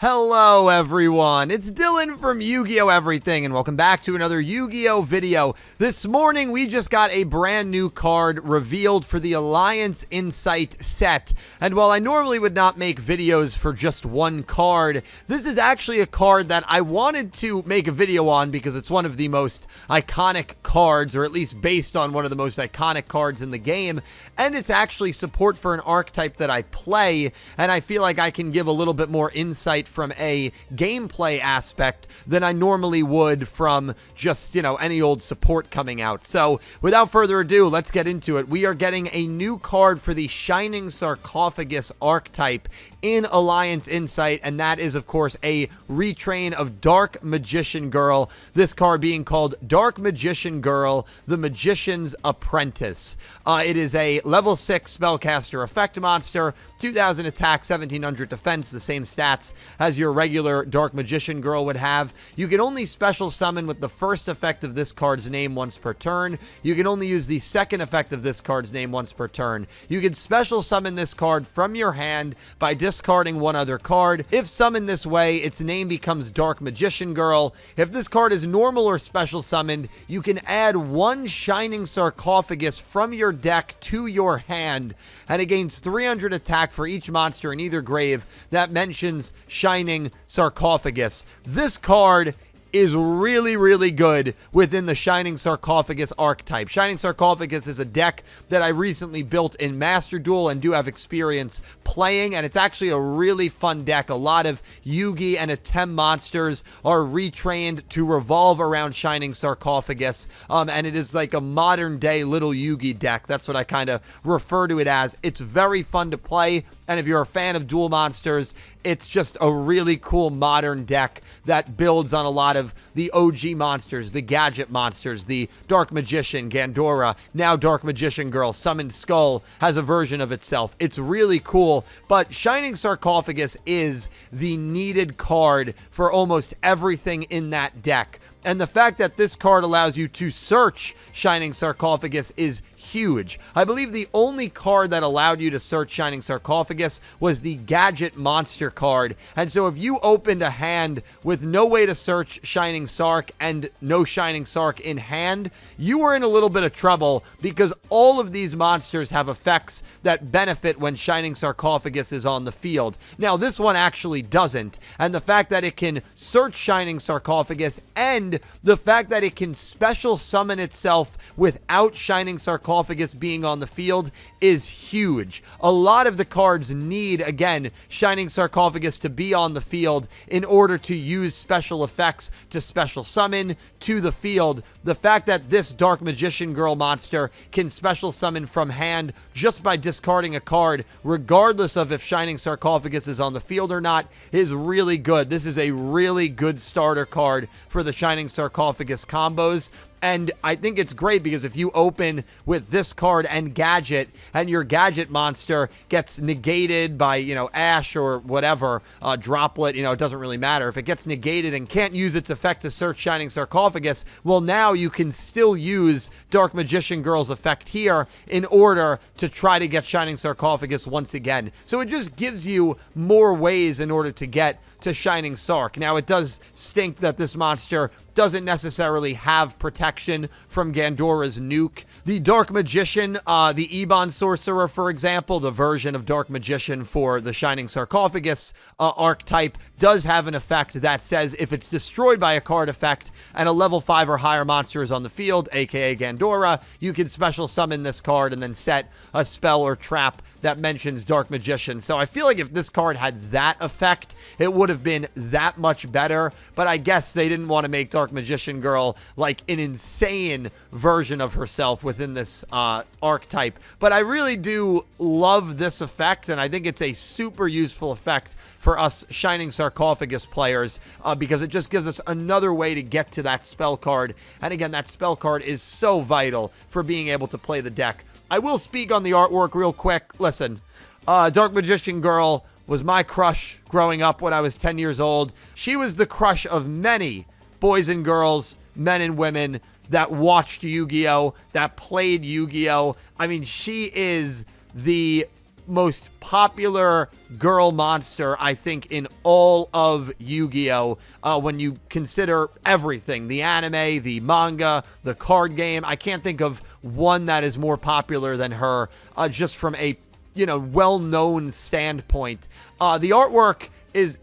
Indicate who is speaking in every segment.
Speaker 1: Hello everyone, it's Dylan from Yu-Gi-Oh! Everything, and welcome back to another Yu-Gi-Oh! Video. This morning, we just got a brand new card revealed for the Alliance Insight set, and while I normally would not make videos for just one card, this is actually a card that I wanted to make a video on because it's one of the most iconic cards, or at least based on one of the most iconic cards in the game, and it's actually support for an archetype that I play, and I feel like I can give a little bit more insight from a gameplay aspect than I normally would from just, any old support coming out. So, without further ado, let's get into it. We are getting a new card for the Shining Sarcophagus archetype in Alliance Insight, and that is, of course, a retrain of Dark Magician Girl, this card being called Dark Magician Girl, the Magician's Apprentice. It is a level 6 spellcaster effect monster, 2000 attack, 1700 defense, the same stats as your regular Dark Magician Girl would have. You can only special summon with the first effect of this card's name once per turn. You can only use the second effect of this card's name once per turn. You can special summon this card from your hand by discarding one other card. If summoned this way, its name becomes Dark Magician Girl. If this card is normal or special summoned, you can add one Shining Sarcophagus from your deck to your hand, and it gains 300 attack for each monster in either grave that mentions Shining Sarcophagus. This card is really, really good within the Shining Sarcophagus archetype. Shining Sarcophagus is a deck that I recently built in Master Duel and do have experience playing, and it's actually a really fun deck. A lot of Yugi and Atem monsters are retrained to revolve around Shining Sarcophagus, and it is like a modern-day little Yugi deck. That's what I kind of refer to it as. It's very fun to play, and if you're a fan of duel monsters, it's just a really cool modern deck that builds on a lot of the OG monsters, the gadget monsters, the Dark Magician, Gandora, now Dark Magician Girl, Summoned Skull has a version of itself. It's really cool, but Shining Sarcophagus is the needed card for almost everything in that deck. And the fact that this card allows you to search Shining Sarcophagus is huge. I believe the only card that allowed you to search Shining Sarcophagus was the Gadget Monster card. And so if you opened a hand with no way to search Shining Sarc and no Shining Sarc in hand, you were in a little bit of trouble because all of these monsters have effects that benefit when Shining Sarcophagus is on the field. Now, this one actually doesn't. And the fact that it can search Shining Sarcophagus and the fact that it can special summon itself without Shining Sarcophagus being on the field is huge. A lot of the cards need, again, Shining Sarcophagus to be on the field in order to use special effects to special summon to the field. The fact that this Dark Magician Girl monster can special summon from hand just by discarding a card, regardless of if Shining Sarcophagus is on the field or not, is really good. This is a really good starter card for the Shining Sarcophagus combos. And I think it's great because if you open with this card and Gadget, and your Gadget monster gets negated by, Ash or whatever, Droplet, it doesn't really matter. If it gets negated and can't use its effect to search Shining Sarcophagus, well, now you can still use Dark Magician Girl's effect here in order to try to get Shining Sarcophagus once again. So it just gives you more ways in order to get to Shining Sarc. Now, it does stink that this monster doesn't necessarily have protection from Gandora's nuke. The Dark Magician, the Ebon Sorcerer, for example, the version of Dark Magician for the Shining Sarcophagus archetype, does have an effect that says if it's destroyed by a card effect and a level 5 or higher monster is on the field, aka Gandora, you can special summon this card and then set a spell or trap that mentions Dark Magician. So I feel like if this card had that effect, it would have been that much better, but I guess they didn't want to make Dark Magician Girl like an insane version of herself within this archetype. But I really do love this effect, and I think it's a super useful effect for us Shining Sarcophagus players because it just gives us another way to get to that spell card. And again, that spell card is so vital for being able to play the deck. I will speak on the artwork real quick. Listen, Dark Magician Girl was my crush growing up when I was 10 years old. She was the crush of many boys and girls, men and women that watched Yu-Gi-Oh!, that played Yu-Gi-Oh! I mean, she is the most popular girl monster, I think, in all of Yu-Gi-Oh! When you consider everything, the anime, the manga, the card game. I can't think of one that is more popular than her, just from a, well-known standpoint. The artwork is,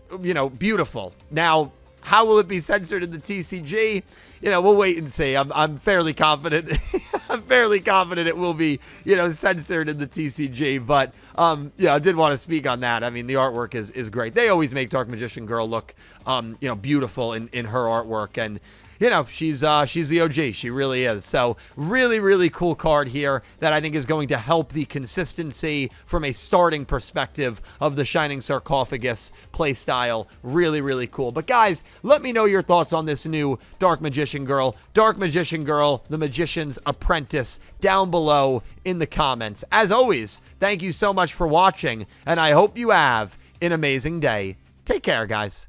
Speaker 1: beautiful. Now, how will it be censored in the TCG? We'll wait and see. I'm fairly confident. I'm fairly confident it will be, censored in the TCG. But, I did want to speak on that. I mean, the artwork is great. They always make Dark Magician Girl look, beautiful in her artwork. And, she's the OG. She really is. So really, really cool card here that I think is going to help the consistency from a starting perspective of the Shining Sarcophagus playstyle. Really, really cool. But guys, let me know your thoughts on this new Dark Magician Girl. Dark Magician Girl, the Magician's Apprentice, down below in the comments. As always, thank you so much for watching, and I hope you have an amazing day. Take care, guys.